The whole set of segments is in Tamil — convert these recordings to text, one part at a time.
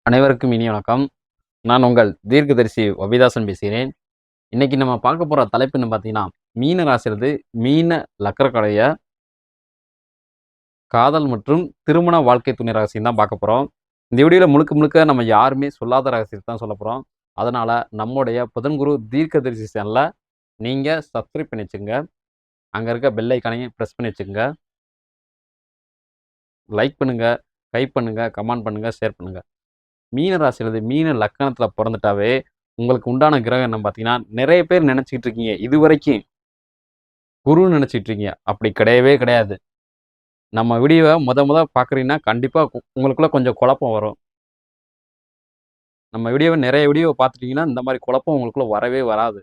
அனைவருக்கும் இனிய வணக்கம். நான் உங்கள் தீர்க்கதரிசி அபிதாசன் பேசுகிறேன். இன்னைக்கு நம்ம பார்க்க போற தலைப்புன்னு பார்த்தீங்கன்னா, மீன ராசியிலிருந்து மீன லக்னக்காரர்களுடைய காதல் மற்றும் திருமண வாழ்க்கை துணை ரகசியம் தான் பார்க்க போறோம். இந்த வீடியோல முழுக்க முழுக்க நம்ம யாருமே சொல்லாத ரகசியத்த தான் சொல்லப் போறோம். அதனால நம்முடைய புதன்குரு தீர்க்கதரிசி சேனல நீங்க சப்ஸ்கிரைப் பண்ணி வச்சுக்கங்க. அங்க இருக்க பெல் ஐகானையும் பிரஸ் பண்ணி வச்சுக்கங்க. லைக் பண்ணுங்க, டைப் பண்ணுங்க, கமெண்ட் பண்ணுங்க, ஷேர் பண்ணுங்க. மீன ராசியிலிருந்து மீன லக்னத்துல பொறந்துட்டாவே உங்களுக்கு உண்டான கிரகம் என்ன பார்த்தீங்கன்னா, நிறைய பேர் நினைச்சுக்கிட்டு இருக்கீங்க. இதுவரைக்கும் குருன்னு நினைச்சிட்டு இருக்கீங்க. அப்படி கிடையவே கிடையாது. நம்ம வீடியோவ மொத பார்க்குறீங்கன்னா, கண்டிப்பா உங்களுக்குள்ள கொஞ்சம் குழப்பம் வரும். நம்ம வீடியோவ நிறைய வீடியோவ பார்த்துட்டீங்கன்னா, இந்த மாரி குழப்பம் உங்களுக்குள்ள வரவே வராது.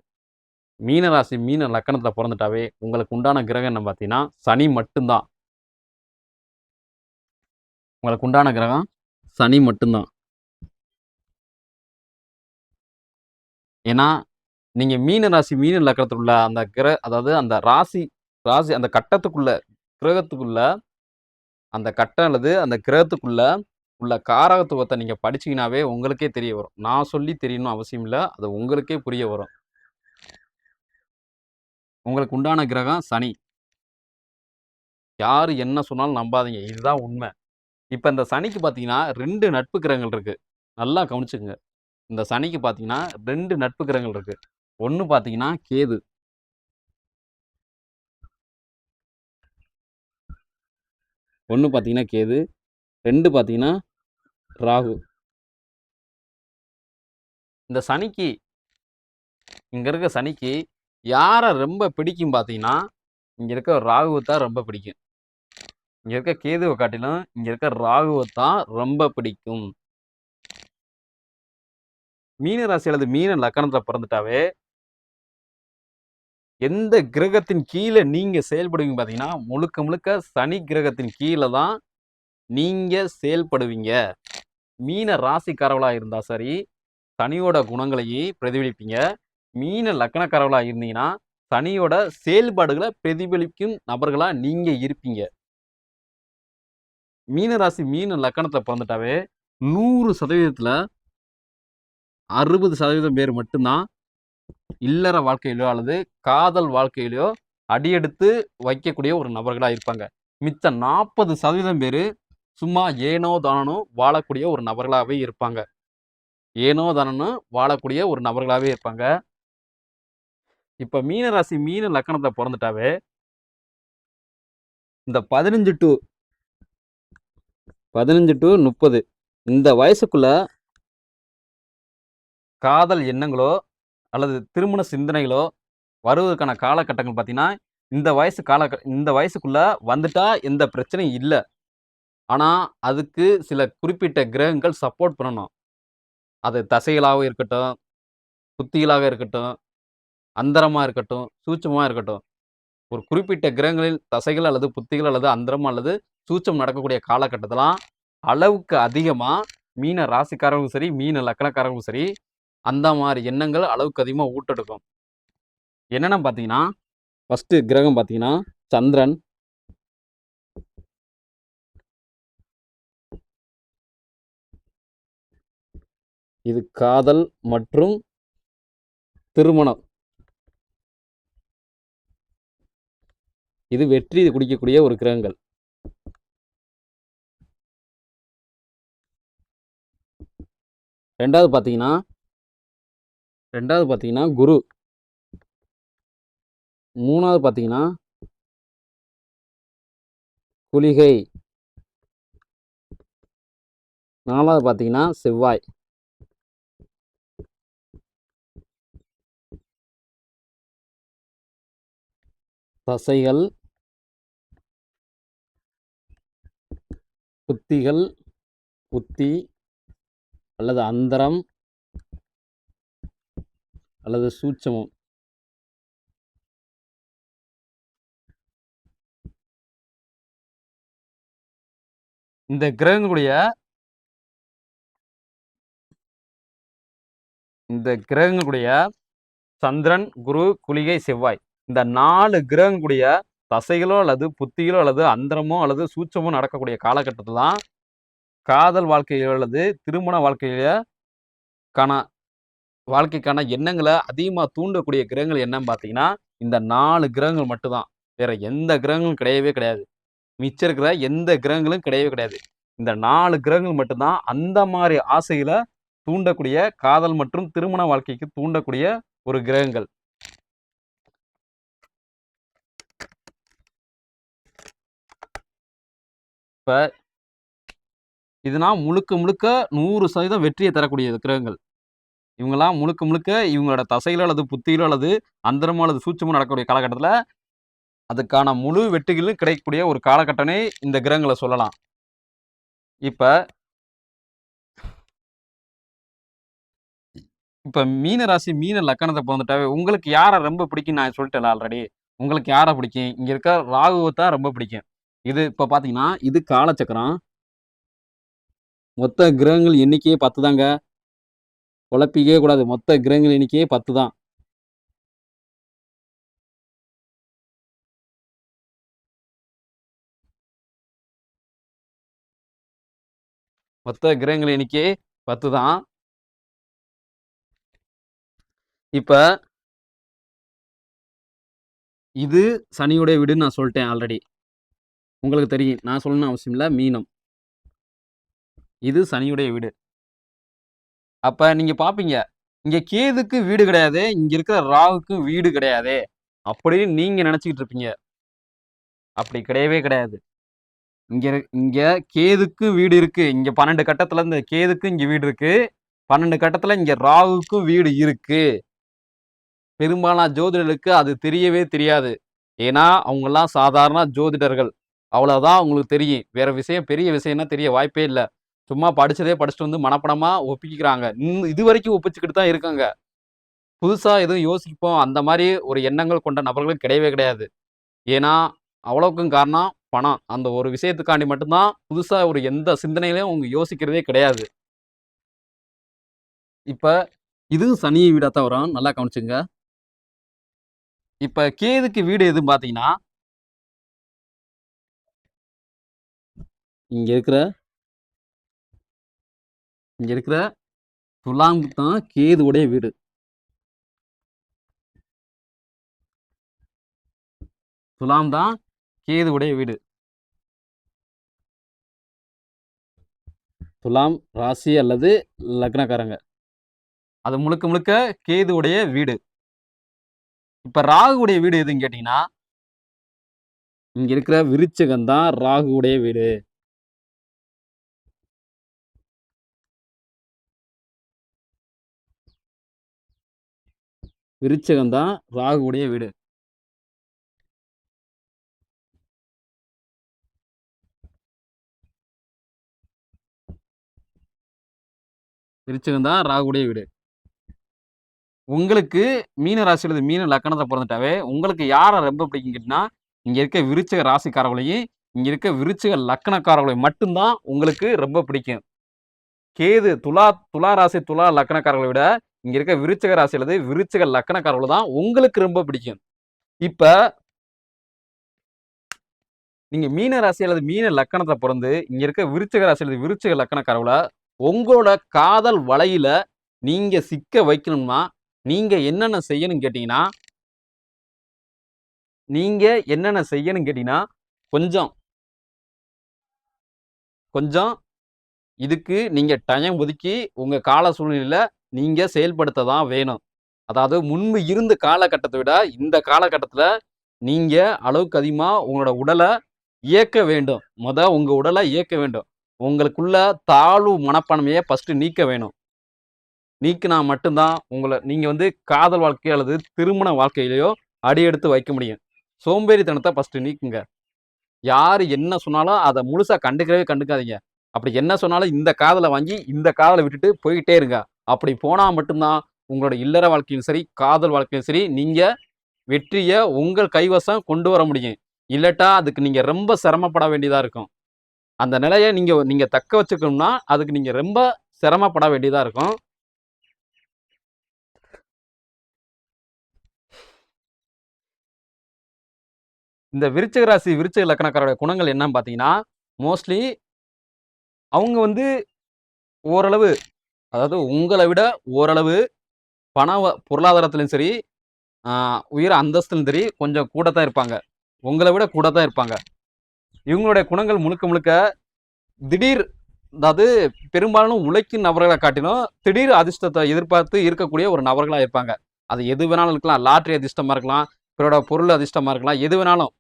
மீன ராசி, மீன லக்னத்துல பொறந்துட்டாவே உங்களுக்கு உண்டான கிரகம் என்ன பார்த்தீங்கன்னா, சனி மட்டும் தான். உங்களுக்கு உண்டான கிரகம் சனி மட்டும் தான். ஏன்னா, நீங்க மீன ராசி, மீன லக்னத்துல உள்ள அந்த அதாவது அந்த ராசி ராசி அந்த கட்டத்துக்குள்ள கிரகத்துக்குள்ள அந்த கட்டம் அல்லது அந்த கிரகத்துக்குள்ள உள்ள காரகத்துவத்த நீங்க படிச்சீங்கன்னாவே உங்களுக்கே தெரிய வரும். நான் சொல்லி தெரியணும்னு அவசியம் இல்ல. அது உங்களுக்கே புரிய வரும். உங்களுக்கு உண்டான கிரகம் சனி. யாரு என்ன சொன்னாலும் நம்பாதீங்க. இதுதான் உண்மை. இப்ப இந்த சனிக்கு பார்த்தீங்கன்னா 2 நட்பு கிரகங்கள் இருக்கு. நல்லா கவனிச்சுக்கங்க. இந்த சனிக்கு பார்த்தீங்கன்னா 2 நட்பு கிரகங்கள் இருக்கு. ஒண்ணு பார்த்தீங்கன்னா கேது. ஒண்ணு பார்த்தீங்கன்னா கேது. 2 பார்த்தீங்கன்னா ராகு. இந்த சனிக்கு இங்க இருக்க சனிக்கு யார ரொம்ப பிடிக்கும் பார்த்தீங்கன்னா, இங்க இருக்க ராகுவ தான் ரொம்ப பிடிக்கும். இங்க இருக்க கேதுவ காட்டிலும் இங்க இருக்க ராகுவ தான் ரொம்ப பிடிக்கும். மீன ராசி அல்லது மீன லக்னத்துல பிறந்துட்டாவே, எந்த கிரகத்தின் கீழ நீங்க செயல்படுவீங்க பார்த்தீங்கன்னா, முழுக்க முழுக்க சனி கிரகத்தின் கீழ தான் நீங்க செயல்படுவீங்க. மீன ராசிக்காரவளா இருந்தா சரி, சனியோட குணங்களையே பிரதிபலிப்பீங்க. மீன லக்னக்காரவளா இருந்தீங்கன்னா, சனியோட செயல்பாடுகள பிரதிபலிக்கும் நபர்களா நீங்க இருப்பீங்க. மீன ராசி, மீன லக்னத்துல பிறந்துட்டாவே 100%த்துல 60% பேர் மட்டும் தான் இல்லற வாழ்க்கையிலோ அல்லது காதல் வாழ்க்கையிலோ அடியெடுத்து வைக்கக்கூடிய ஒரு நபர்களா இருப்பாங்க. மிச்ச 40% பேரு சும்மா ஏனோ தானோன்னு வாழக்கூடிய ஒரு நபர்களாவே இருப்பாங்க. ஏனோ தானோன்னு வாழக்கூடிய ஒரு நபர்களாவே இருப்பாங்க. இப்ப மீன ராசி, மீன லக்னத்துல பொறந்துட்டாவே, இந்த 15 டூ 30 இந்த வயசுக்குள்ள காதல் எண்ணங்களோ, அல்லது திருமண சிந்தனைகளோ வருவதற்கான காலகட்டங்கள் பார்த்தீங்கன்னா, இந்த வயசுக்குள்ள வந்துட்டா எந்த பிரச்சனையும் இல்ல. ஆனா, அதுக்கு சில குறிப்பிட்ட கிரகங்கள் சப்போர்ட் பண்ணணும். அது தசைகளாக இருக்கட்டும், புத்திகளாக இருக்கட்டும், அந்தரமா இருக்கட்டும், சூட்சுமமா இருக்கட்டும். ஒரு குறிப்பிட்ட கிரகங்களில் தசைகள் அல்லது புத்திகள் அல்லது அந்தரம் அல்லது சூட்சம் நடக்கக்கூடிய காலகட்டத்திலாம், அளவுக்கு அதிகமா மீன ராசிக்காரர்களும் சரி, மீன லக்னக்காரர்களும் சரி, அந்த மாரி எண்ணங்கள் அளவுக்கு அதிகமா ஊட்டெடுக்கும். என்னன்னு பார்த்தீங்கன்னா, ஃபர்ஸ்ட்டு கிரகம் பார்த்தீங்கன்னா, சந்திரன். இது காதல் மற்றும் திருமணம். இது வெற்றி குடிக்கக்கூடிய ஒரு கிரகங்கள். 2வது பார்த்தீங்கன்னா குரு. 3வது பார்த்தீங்கன்னா குளிகை. 4வது பார்த்தீங்கன்னா செவ்வாய். தசைகள், புத்தி அல்லது அந்தரம் அல்லது சூட்சமம். இந்த கிரகங்களுடைய சந்திரன், குரு, குளிகை, செவ்வாய். இந்த 4 கிரகங்களுடைய தசைகளோ அல்லது புத்திகளோ அல்லது அந்தரமோ அல்லது சூட்சமோ நடக்கக்கூடிய காலகட்டத்துல தான் காதல் வாழ்க்கையில அல்லது திருமண காண வாழ்க்கைக்கான எண்ணங்கள அதிகமா தூண்டக்கூடிய கிரகங்கள் என்னன்னு பார்த்தீங்கன்னா, இந்த 4 கிரகங்கள் மட்டும் தான். வேற எந்த கிரகங்களும் கிடையவே கிடையாது. மிச்சம் இருக்கிற எந்த கிரகங்களும் கிடையவே கிடையாது. இந்த 4 கிரகங்கள் மட்டும் தான் அந்த மாரி ஆசைகள தூண்டக்கூடிய காதல் மற்றும் திருமண வாழ்க்கைக்கு தூண்டக்கூடிய ஒரு கிரகங்கள். இப்ப இதுனா முழுக்க முழுக்க 100% வெற்றிய தரக்கூடிய கிரகங்கள். இவங்கலாம் முழுக்க முழுக்க இவங்களோட தசையிலோ அல்லது புத்தியிலோ அல்லது அந்தரமோ அல்லது சூட்சுமமோ நடக்கக்கூடிய காலகட்டத்தில, அதுக்கான முழு வெற்றிகளும் கிடைக்கக்கூடிய ஒரு காலகட்டம்னே இந்த கிரகங்கள சொல்லலாம். இப்ப இப்ப மீன ராசி, மீன லக்கணத்த பொறந்துட்டாவே உங்களுக்கு யார ரொம்ப பிடிக்கும்னு நான் சொல்லிட்டேன்ல ஆல்ரெடி. உங்களுக்கு யார பிடிக்கும்? இங்க இருக்க ராகுவ தான் ரொம்ப பிடிக்கும். இது இப்ப பார்த்தீங்கன்னா, இது காலச்சக்கரம். மொத்த கிரகங்கள் எண்ணிக்கையே 10 தாங்க. குழப்பிக்கவே கூடாது. மொத்த கிரகங்கள் எண்ணிக்கையே 10 தான். மொத்த கிரகங்கள் எண்ணிக்கையே 10 தான். இப்ப இது சனியுடைய வீடுன்னு நான் சொல்ட்டேன் ஆல்ரெடி. உங்களுக்கு தெரியும். நான் சொல்லணும்னு அவசியம் இல்ல. மீனம். இது சனியுடைய வீடு. அப்ப நீங்க பார்ப்பீங்க. இங்க கேதுக்கு வீடு கிடையாதே. இங்க இருக்கிற ராகுக்கு வீடு கிடையாதே. அப்படின்னு நீங்க நெனச்சுக்கிட்டு இருப்பீங்க. அப்படி கிடையவே கிடையாது. இங்க கேதுக்கு வீடு இருக்கு. இங்க 12 கட்டத்துல இந்த கேதுக்கு இங்க வீடு இருக்கு. 12 கட்டத்துல இங்க ராகுக்கும் வீடு இருக்கு. பெரும்பாலான ஜோதிடர்களுக்கு அது தெரியவே தெரியாது. ஏன்னா, அவங்கலாம் சாதாரண ஜோதிடர்கள். அவ்வளவுதான் அவங்களுக்கு தெரியும். வேற விஷயம் பெரிய விஷயம்னா தெரிய வாய்ப்பே இல்ல. சும்மா படிச்சதே படிச்சுட்டு வந்து மனப்பாடமா ஒப்பிக்கிறாங்க. இதுவரைக்கும் ஒப்பிச்சுக்கிட்டு தான் இருக்காங்க. புதுசா எதுவும் யோசிப்போம் அந்த மாரி ஒரு எண்ணங்கள் கொண்ட நபர்கள் கிடையவே கிடையாது. ஏன்னா, அவ்வளவுக்கும் காரணம் பணம். அந்த ஒரு விஷயத்துக்காண்டி மட்டும் தான் புதுசா ஒரு எந்த சிந்தனையிலயும் அவங்க யோசிக்கிறதே கிடையாது. இப்ப இதுவும் சனி வீடா தான் வரும். நல்லா கவனிச்சுக்கங்க. இப்ப கேதுக்கு வீடு எதுன்னு பார்த்தீங்கன்னா, இங்க இருக்கிற இங்க இருக்கிற துலாம் தான் கேதுவுடைய வீடு. துலாம் தான் கேதுவுடைய வீடு. துலாம் ராசி அல்லது லக்னக்காரங்க. அது முழுக்க முழுக்க கேதுவுடைய வீடு. இப்ப ராகுவுடைய வீடு எதுன்னு கேட்டீங்கன்னா, இங்க இருக்கிற விருச்சிகம் தான் ராகுவுடைய வீடு. விருச்சிகம் தான் ராகுவுடைய வீடு. விருச்சிகம் தான் ராகுவுடைய வீடு. உங்களுக்கு மீன ராசி அல்லது மீன லக்கணத்துல பொறந்துட்டாவே, உங்களுக்கு யார ரொம்ப பிடிக்கும்னு கேட்டீங்கன்னா, இங்க இருக்க விருச்சிக ராசிக்காரர்களையும், இங்க இருக்க விருச்சிக லக்கணக்காரர்களையும் மட்டும் தான் உங்களுக்கு ரொம்ப பிடிக்கும். கேது துலா துலா ராசி, துலா லக்கணக்காரர்கள விட, இங்க இருக்க விருச்சிக ராசி அல்லது விருச்சிக லக்கணக்காரர்கள தான் உங்களுக்கு ரொம்ப பிடிக்கும். இப்ப நீங்க மீன ராசி அல்லது மீன லக்கணத்துல பொறந்து, இங்க இருக்க விருச்சிக ராசி அல்லது விருச்சிக லக்கணக்காரர்கள, உங்களோட காதல் வலையில நீங்க சிக்க வைக்கணும்னா, நீங்க என்னென்ன செய்யணும்னு கேட்டீங்கன்னா நீங்க என்னென்ன செய்யணும்னு கேட்டீங்கன்னா, கொஞ்சம் கொஞ்சம் இதுக்கு நீங்க டைம் ஒதுக்கி, உங்க கால சூழ்நிலையில நீங்க செயல்படுத்த தான் வேணும். அதாவது முன்பு இருந்த காலகட்டத்த விட, இந்த காலகட்டத்தில நீங்க அளவுக்கு அதிகமா உங்களோட உடல இயக்க வேண்டும். உங்க உடல இயக்க வேண்டும். உங்களுக்குள்ள தாழ்வு மனப்பான்மைய ஃபர்ஸ்ட்டு நீக்க வேணும். நீக்கினா மட்டும் தான் நீங்க வந்து காதல் வாழ்க்கை அல்லது திருமண வாழ்க்கையிலயோ அடி எடுத்து வைக்க முடியும். சோம்பேறித்தனத்த ஃபர்ஸ்ட்டு நீக்குங்க. யாரு என்ன சொன்னாலும் அத முழுசா கண்டுக்கவே கண்டுக்காதீங்க. அப்படி என்ன சொன்னாலும் இந்த காதுல வாங்கி, இந்த காதுல விட்டுட்டு போயிட்டே இருங்க. அப்படி போனா மட்டும் தான் உங்களோட இல்லற வாழ்க்கையிலும் சரி, காதல் வாழ்க்கையிலும் சரி, நீங்க வெற்றிய உங்கள் கைவசம் கொண்டு வர முடியும். இல்லட்டா அதுக்கு நீங்க ரொம்ப சிரமப்பட வேண்டியதா இருக்கும். அந்த நிலைய நீங்க நீங்க தக்க வச்சுக்கணும்னா, அதுக்கு நீங்க ரொம்ப சிரமப்பட வேண்டியதா இருக்கும். இந்த விருச்சிக ராசி, விருச்சிக லக்னக்காரருடைய குணங்கள் என்னன்னு பார்த்தீங்கன்னா, மோஸ்ட்லி அவங்க வந்து ஓரளவு, அதாவது உங்கள விட ஓரளவு பொருளாதாரத்திலும் சரி, ஆ உயர் அந்தஸ்திலும் சரி கொஞ்சம் கூட தான் இருப்பாங்க. உங்கள விட கூட தான் இருப்பாங்க. இவங்களுடைய குணங்கள் முழுக்க முழுக்க திடீர், அதாவது பெரும்பாலும் உழைக்கும் நபர்கள காட்டிலும் திடீர் அதிர்ஷ்டத்த எதிர்பார்த்து இருக்கக்கூடிய ஒரு நபர்களா இருப்பாங்க. அது எது வேணாலும் இருக்கலாம். லாட்டரி அதிர்ஷ்டமா இருக்கலாம், பிறரோட பொருள் அதிர்ஷ்டமா இருக்கலாம், எது வேணாலும்.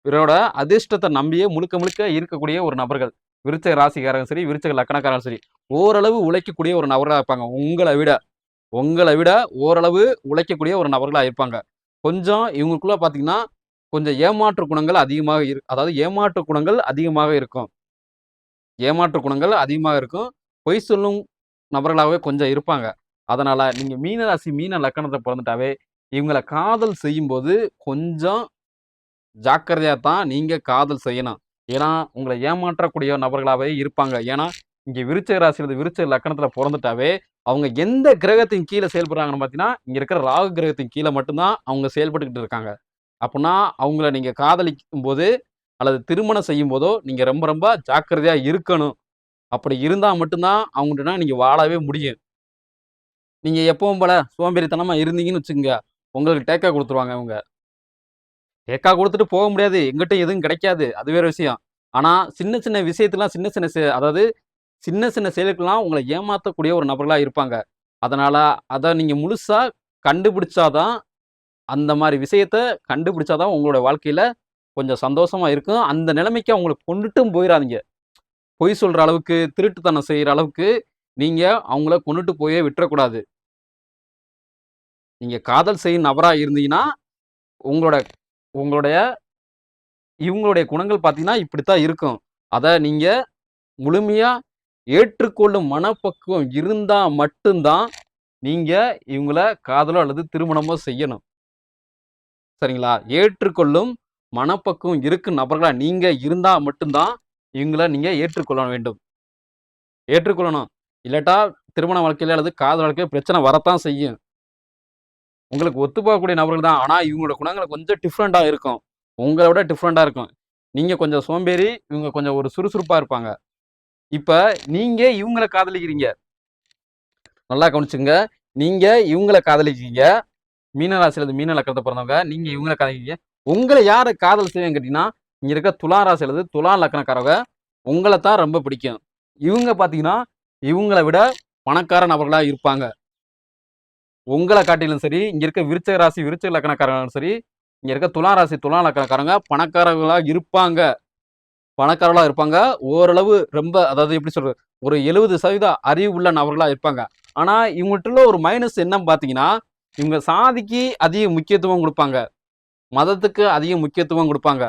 பிறரோட அதிர்ஷ்டத்த நம்பியே முழுக்க முழுக்க இருக்கக்கூடிய ஒரு நபர்கள். விருச்சிக ராசிக்காரரும் சரி, விருச்சிக லக்னக்காரரும் சரி, ஓரளவு உழைக்கக்கூடிய ஒரு நபர்களா இருப்பாங்க. உங்கள விட ஓரளவு உழைக்கக்கூடிய ஒரு நபர்களா இருப்பாங்க. கொஞ்சம் இவங்களுக்குள்ள பார்த்தீங்கன்னா, கொஞ்சம் ஏமாற்று குணங்கள் அதிகமாக அதாவது ஏமாற்று குணங்கள் அதிகமாக இருக்கும். ஏமாற்று குணங்கள் அதிகமாக இருக்கும். பொய் சொல்லும் நபர்களாவே கொஞ்சம் இருப்பாங்க. அதனால நீங்க மீன ராசி, மீன லக்கணத்த பொறந்துட்டாவே, இவங்கள காதல் செய்யும்போது கொஞ்சம் ஜாக்கிரதையா தான் நீங்க காதல் செய்யணும். ஏன்னா, உங்கள ஏமாற்றக்கூடிய நபர்களாவே இருப்பாங்க. ஏன்னா, இங்க விருச்சிக ராசியில விருச்சிக லக்கணத்துல பொறந்துட்டாவே, அவங்க எந்த கிரகத்தின் கீழ செயல்படுறாங்கன்னு பார்த்தீங்கன்னா, இங்க இருக்கிற ராகு கிரகத்தின் கீழ மட்டும் தான் அவங்க செயல்பட்டுக்கிட்டு இருக்காங்க. அப்பன்னா, அவங்கள நீங்க காதலிக்கும்போது, அல்லது திருமணம் செய்யும்போதோ, நீங்க ரொம்ப ரொம்ப ஜாக்கிரதையா இருக்கணும். அப்படி இருந்தா மட்டும் தான் அவங்கட்டனா நீங்க வாழவே முடியும். நீங்க எப்பவும் போல சோம்பேறித்தனமா இருந்தீங்கன்னு வச்சுக்கங்க, உங்களுக்கு டேக்கா குடுத்துருவாங்க அவங்க. டேக்கா குடுத்துட்டு போக முடியாது. எங்கிட்ட எதுவும் கிடைக்காது. அது வேற விஷயம். ஆனா, சின்ன சின்ன விஷயத்துலாம் சின்ன சின்ன அதாவது சின்ன சின்ன செயலுக்கெல்லாம் உங்கள ஏமாத்தக்கூடிய ஒரு நபர்களா இருப்பாங்க. அதனால அத நீங்க முழுசா கண்டுபிடிச்சா தான், அந்த மாரி விஷயத்த கண்டுபிடிச்சா தான் உங்களோட வாழ்க்கையில கொஞ்சம் சந்தோஷமா இருக்கும். அந்த நிலைமைக்கு அவங்கள கொண்டுட்டும் போயிறாதீங்க. பொய் சொல்ற அளவுக்கு, திருட்டுத்தனம் செய்ற அளவுக்கு நீங்க அவங்கள கொண்டுட்டு போயே விட்டுறக்கூடாது. நீங்க காதல் செய்யும் நபரா இருந்தீங்கன்னா, உங்களோட உங்களுடைய இவங்களுடைய குணங்கள் பார்த்தீங்கன்னா, இப்படித்தான் இருக்கும். அத நீங்க முழுமையா ஏற்றுக்கொள்ளும் மனப்பக்குவம் இருந்தா மட்டும் தான், நீங்க இவங்கள காதலோ அல்லது திருமணமோ செய்யணும். சரிங்களா? ஏற்றுக்கொள்ளும் மனப்பக்குவம் இருக்கும் நபர்களா நீங்க இருந்தா மட்டும் தான், இவங்கள நீங்க ஏற்றுக்கொள்ள வேண்டும். ஏற்றுக்கொள்ளணும். இல்லாட்டா திருமண வாழ்க்கையில அல்லது காதல் வாழ்க்கையில பிரச்சனை வரத்தான் செய்யும். உங்களுக்கு ஒத்து போகக்கூடிய நபர்கள் தான். ஆனா, இவங்களோட குணங்கள் கொஞ்சம் டிஃபரெண்ட்டா இருக்கும். உங்கள விட டிஃபரெண்ட்டா இருக்கும். நீங்க கொஞ்சம் சோம்பேறி, இவங்க கொஞ்சம் ஒரு சுறுசுறுப்பா இருப்பாங்க. இப்ப நீங்க இவங்கள காதலிக்கிறீங்க. நல்லா கவனிச்சுக்கங்க. நீங்க இவங்கள காதலிக்கிறீங்க. மீன ராசியில மீன லக்கணத்த பிறந்தவங்க. நீங்க இவங்கள காதலிக்கிறீங்க. உங்கள யாரு காதல் செய்வாங்கன்னு கேட்டீங்கன்னா, இங்க இருக்க துலா ராசியில துலா லக்கணக்காரவங்க உங்கள தான் ரொம்ப பிடிக்கும். இவங்க பார்த்தீங்கன்னா, இவங்கள விட பணக்கார நபர்களா இருப்பாங்க. உங்கள காட்டிலும் சரி, இங்க இருக்க விருச்சிக ராசி, விருச்சிக லக்கணக்காரங்களும் சரி, இங்க இருக்க துலா ராசி, துலா லக்கணக்காரங்க பணக்காரர்களா இருப்பாங்க. பணக்காரர்களா இருப்பாங்க. ஓரளவு ரொம்ப, அதாவது எப்படி சொல்றது? ஒரு 70% அறிவு உள்ள நபர்களா இருப்பாங்க. ஆனா, இவங்கள்ட்ட ஒரு மைனஸ் என்னன்னு பார்த்தீங்கன்னா, இவங்க சாதிக்கு அதிக முக்கியத்துவம் குடுப்பாங்க. மதத்துக்கு அதிக முக்கியத்துவம் குடுப்பாங்க.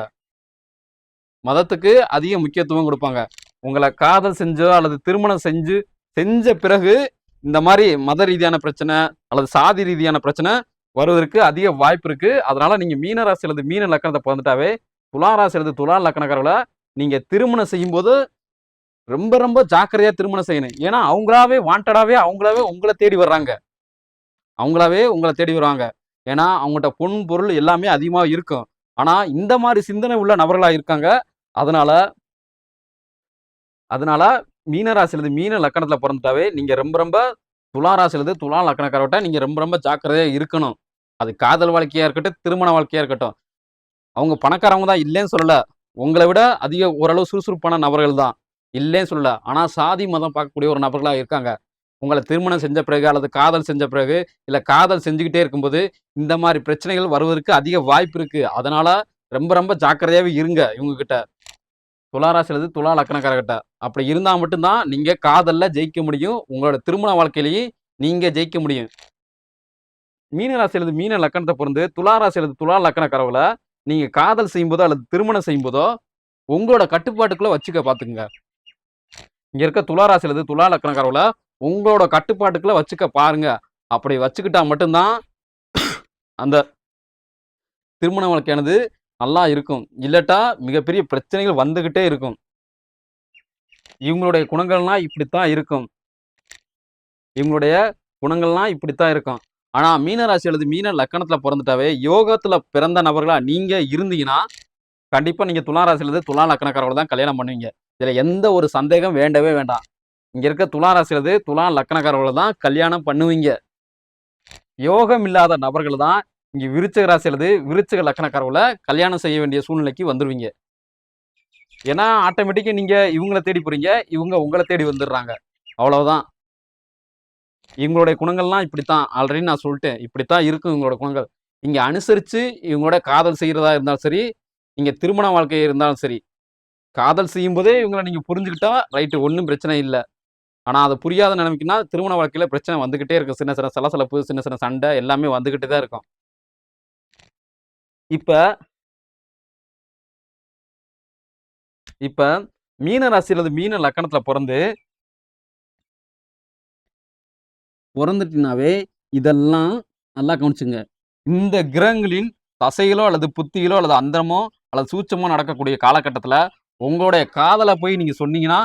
மதத்துக்கு அதிக முக்கியத்துவம் குடுப்பாங்க. உங்கள காதல் செஞ்சோ அல்லது திருமணம் செஞ்ச பிறகு இந்த மாரி மத ரீதியான பிரச்சனை அல்லது சாதி ரீதியான பிரச்சனை வருவதற்கு அதிக வாய்ப்பு இருக்கு. அதனால நீங்க மீன ராசி அல்லது மீன லக்கணத்த பொறந்துட்டாவே, துலா ராசி அல்லது துலா லக்கணக்காரர்கள நீங்க திருமணம் செய்யும்போது ரொம்ப ரொம்ப ஜாக்கிரதையா திருமணம் செய்யணும். ஏன்னா, அவங்களாவே உங்கள தேடி வர்றாங்க. அவங்களாவே உங்கள தேடி வருவாங்க. ஏன்னா, அவங்கட்ட பொன், பொருள் எல்லாமே அதிகமா இருக்கும். ஆனா, இந்த மாரி சிந்தனை உள்ள நபர்களா இருக்காங்க. அதனால அதனால மீன ராசியிலிருந்து மீன லக்கணத்துல பொறந்துட்டாவே, நீங்க ரொம்ப ரொம்ப துலா ராசியிலிருந்து துலா லக்கணக்காரர்ட்ட நீங்க ரொம்ப ரொம்ப ஜாக்கிரதையா இருக்கணும். அது காதல் வாழ்க்கையா இருக்கட்டும், திருமண வாழ்க்கையா இருக்கட்டும். அவங்க பணக்காரவங்க தான், இல்லைன்னு சொல்லல. உங்கள விட அதிக ஓரளவு சுறுசுறுப்பான நபர்கள் தான். இல்லைன்னு சொல்லல. ஆனா சாதி, மதம் பார்க்கக்கூடிய ஒரு நபர்களா இருக்காங்க. உங்கள திருமணம் செஞ்ச பிறகு அல்லது காதல் செஞ்ச பிறகு, இல்ல காதல் செஞ்சுகிட்டே இருக்கும்போது, இந்த மாரி பிரச்சனைகள் வருவதற்கு அதிக வாய்ப்பு இருக்கு. அதனால ரொம்ப ரொம்ப ஜாக்கிரதையாவே இருங்க இவங்க கிட்ட. துலா ராசியிலிருந்து துலா லக்கணக்காரர்கிட்ட. அப்படி இருந்தா மட்டும் தான் நீங்க காதல்ல ஜெயிக்க முடியும். உங்களோட திருமண வாழ்க்கையிலயும் நீங்க ஜெயிக்க முடியும். மீன ராசியிலிருந்து மீன லக்கணத்த பொறந்து துலா ராசியிலிருந்து துலா லக்கணக்காரவங்கள நீங்க காதல் செய்யும்போதோ அல்லது திருமணம் செய்யும்போதோ, உங்களோட கட்டுப்பாட்டுக்குள்ள வச்சுக்க பாத்துக்கங்க. இங்க இருக்க துலா ராசியிலிருந்து துலா லக்கணக்காரவங்கள உங்களோட கட்டுப்பாட்டுக்குள்ள வச்சுக்க பாருங்க. அப்படி வச்சுக்கிட்டா மட்டும் தான் அந்த திருமண வாழ்க்கையானது நல்லா இருக்கும். இல்லாட்டா மிகப்பெரிய பிரச்சனைகள் வந்துகிட்டே இருக்கும். இவங்களுடைய குணங்கள்லாம் இப்படித்தான் இருக்கும். இவங்களுடைய குணங்கள்லாம் இப்படித்தான் இருக்கும். ஆனா மீன ராசி அல்லது மீன லக்கணத்துல பொறந்துட்டாவே, யோகத்துல பிறந்த நபர்களா நீங்க இருந்தீங்கன்னா, கண்டிப்பா நீங்க துலா ராசியிலிருந்து துலா லக்கணக்காரங்கள தான் கல்யாணம் பண்ணுவீங்க. இதுல எந்த ஒரு சந்தேகம் வேண்டவே வேண்டாம். இங்க இருக்க துலா ராசியிலது துலா லக்னக்காரர்கள் தான் கல்யாணம் பண்ணுவீங்க. யோகம் இல்லாத நபர்கள் தான் இங்க விருச்சிக ராசியிலது விருச்சிக லக்னக்காரர்களை கல்யாணம் செய்ய வேண்டிய சூழ்நிலைக்கு வந்துருவீங்க. ஏன்னா ஆட்டோமேட்டிக்கா நீங்க இவங்கள தேடி போறீங்க, இவங்க உங்களை தேடி வந்துடுறாங்க. அவ்வளவுதான். இவங்களுடைய குணங்கள்லாம் இப்படித்தான். ஆல்ரெடி நான் சொல்லிட்டேன். இப்படித்தான் இருக்கும் இவங்களோட குணங்கள். நீங்க அனுசரிச்சு இவங்களோட காதல் செய்யறதா இருந்தாலும் சரி, நீங்க திருமண வாழ்க்கை இருந்தாலும் சரி, காதல் செய்யும்போதே இவங்கள நீங்க புரிஞ்சுக்கிட்டா ரைட்டு, ஒண்ணும் பிரச்சனை இல்ல. ஆனா அது புரியாத நிலைமைக்குன்னா திருமண வாழ்க்கையில பிரச்சனை வந்துகிட்டே இருக்கும். சின்ன சின்ன சலசலப்பு, சின்ன சின்ன சண்டை எல்லாமே வந்துகிட்டு தான் இருக்கும். இப்ப இப்ப மீன ராசியில மீன லக்கணத்துல பொறந்துட்டினாவே இதெல்லாம் நல்லா கவனிச்சுங்க. இந்த கிரகங்களின் தசைகளோ அல்லது புத்திகளோ அல்லது அந்தரமோ அல்லது சூட்சமோ நடக்கக்கூடிய காலகட்டத்துல உங்களுடைய காதலை போய் நீங்க சொன்னீங்கன்னா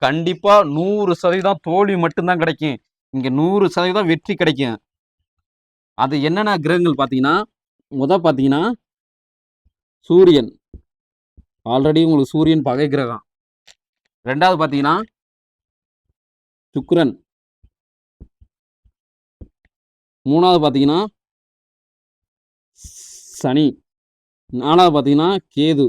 கண்டிப்பா 100% தோல்வி மட்டும்தான் கிடைக்கும். இங்க 100% வெற்றி கிடைக்கும். அது என்னென்ன கிரகங்கள் பாத்தீங்கன்னா, பாத்தீங்கன்னா சூரியன். ஆல்ரெடி உங்களுக்கு சூரியன் பகை கிரகம். 2வது பாத்தீங்கன்னா சுக்கிரன். 3வது பாத்தீங்கன்னா சனி. 4வது பாத்தீங்கன்னா கேது.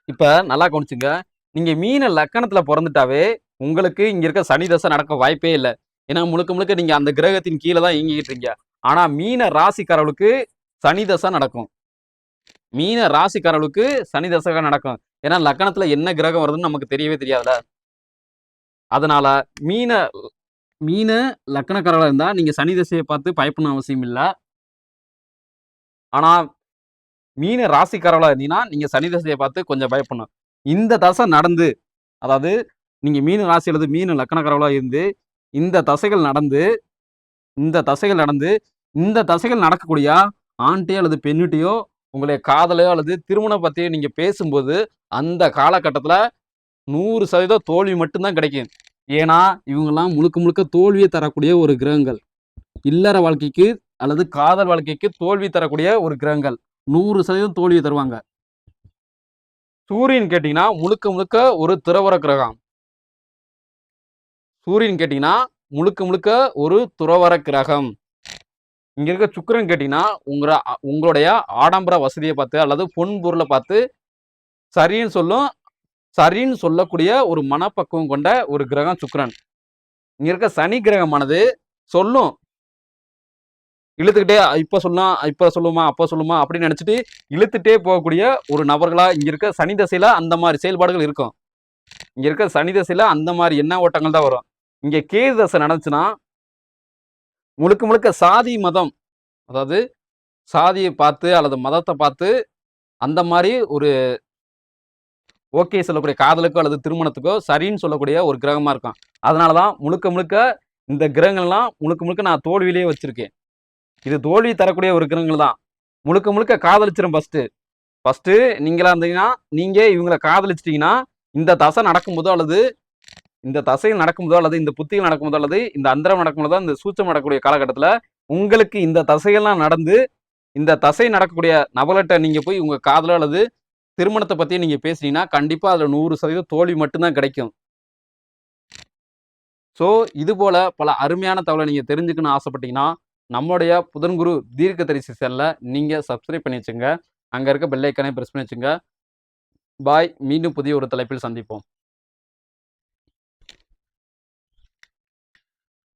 இப்ப நல்லா கவனிச்சுங்க. நீங்க மீன லக்கணத்துல பொறந்துட்டாவே உங்களுக்கு இங்க இருக்க சனி தசை நடக்க வாய்ப்பே இல்ல. ஏன்னா முழுக்க முழுக்க நீங்க அந்த கிரகத்தின் கீழ தான் இயங்கிட்டு இருக்கீங்க. ஆனா மீன ராசிக்காரர்களுக்கு சனி தசை நடக்கும். மீன ராசிக்காரர்களுக்கு சனி தசை நடக்கும். ஏன்னா லக்கணத்துல என்ன கிரகம் வருதுன்னு நமக்கு தெரியவே தெரியாதுல்ல. அதனால மீன மீன லக்கணக்காரர்களா இருந்தா நீங்க சனி தசையை பார்த்து பயப்படணும் அவசியம் இல்ல. ஆனா மீன ராசிக்காரர்களா இருந்தீங்கன்னா நீங்க சனி தசையை பார்த்து கொஞ்சம் பயப்படணும். இந்த தசை நடந்து, அதாவது நீங்க மீன ராசி அல்லது மீன லக்கணக்காரர்களா இருந்து இந்த தசைகள் நடந்து இந்த தசைகள் நடந்து இந்த தசைகள் நடக்கக்கூடிய ஆண்டையோ அல்லது பெண்ணிட்டையோ உங்களுடைய காதலையோ அல்லது திருமணம் பத்தியோ நீங்க பேசும்போது அந்த காலகட்டத்துல 100% தோல்வி மட்டும்தான் கிடைக்கும். ஏன்னா இவங்கெல்லாம் முழுக்க முழுக்க தோல்வியை தரக்கூடிய ஒரு கிரகங்கள். இல்லற வாழ்க்கைக்கு அல்லது காதல் வாழ்க்கைக்கு தோல்வி தரக்கூடிய ஒரு கிரகங்கள். 100% தோல்வியை தருவாங்க. சூரியன் கேட்டீங்கன்னா முழுக்க முழுக்க ஒரு துறவற கிரகம். சூரியன் கேட்டீங்கன்னா முழுக்க முழுக்க ஒரு துறவற கிரகம். இங்க இருக்க சுக்கிரன் கேட்டீங்கன்னா உங்களுடைய ஆடம்பர வசதியை பார்த்து அல்லது பொன் பொருளை பார்த்து சரின்னு சொல்லக்கூடிய ஒரு மனப்பக்குவம் கொண்ட ஒரு கிரகம் சுக்கிரன். இங்க இருக்க சனி கிரகமானது சொல்லும், இழுத்துக்கிட்டே இப்ப சொல்லுமா அப்ப சொல்லுமா அப்படின்னு நினைச்சிட்டு இழுத்துட்டே போகக்கூடிய ஒரு நபர்களா இங்க இருக்க சனி தசையில அந்த மாதிரி செயல்பாடுகள் இருக்கும். இங்க இருக்க சனி தசையில அந்த மாதிரி எண்ண ஓட்டங்கள் தான் வரும். இங்க கேது தசை நடந்துச்சுன்னா முழுக்க முழுக்க சாதி மதம், அதாவது சாதியை பார்த்து அல்லது மதத்தை பார்த்து அந்த மாதிரி ஒரு ஓகே சொல்லக்கூடிய காதலுக்கோ அல்லது திருமணத்துக்கோ சரின்னு சொல்லக்கூடிய ஒரு கிரகமா இருக்கும். அதனாலதான் முழுக்க முழுக்க இந்த கிரகங்கள்லாம் முழுக்க முழுக்க நான் தோல்வியிலேயே வச்சிருக்கேன். இது தோல்வி தரக்கூடிய ஒரு கிரகங்கள் தான். முழுக்க முழுக்க காதலிச்சிரும் ஃபர்ஸ்ட் நீங்களா இருந்தீங்கன்னா நீங்க இவங்களை காதலிச்சிட்டீங்கன்னா இந்த தசை நடக்கும்போதோ அல்லது இந்த தசைகள் நடக்கும்போதோ அல்லது இந்த புத்திகள் நடக்கும்போதோ அல்லது இந்த அந்தரம் நடக்கும்போதோ இந்த சூச்சம் நடக்கக்கூடிய காலகட்டத்துல உங்களுக்கு இந்த தசைகள்லாம் நடந்து இந்த தசை நடக்கக்கூடிய நபர்கிட்ட நீங்க போய் உங்க காதலோ அல்லது திருமணத்தை பத்தி நீங்க பேசுனீங்கன்னா கண்டிப்பா அதுல 100% தோல்வி மட்டும்தான் கிடைக்கும். ஸோ இது போல பல அருமையான தகவலை நீங்க தெரிஞ்சுக்கணும்னு ஆசைப்பட்டீங்கன்னா நம்மளுடைய புதன்குரு தீர்க்கதரிசி சேனலை நீங்க சப்ஸ்கிரைப் பண்ணி வச்சுங்க. அங்க இருக்க பெல் ஐக்கானை பிரஸ் பண்ணி வச்சுங்க. பாய். மீண்டும் புதிய ஒரு தலைப்பில் சந்திப்போம்.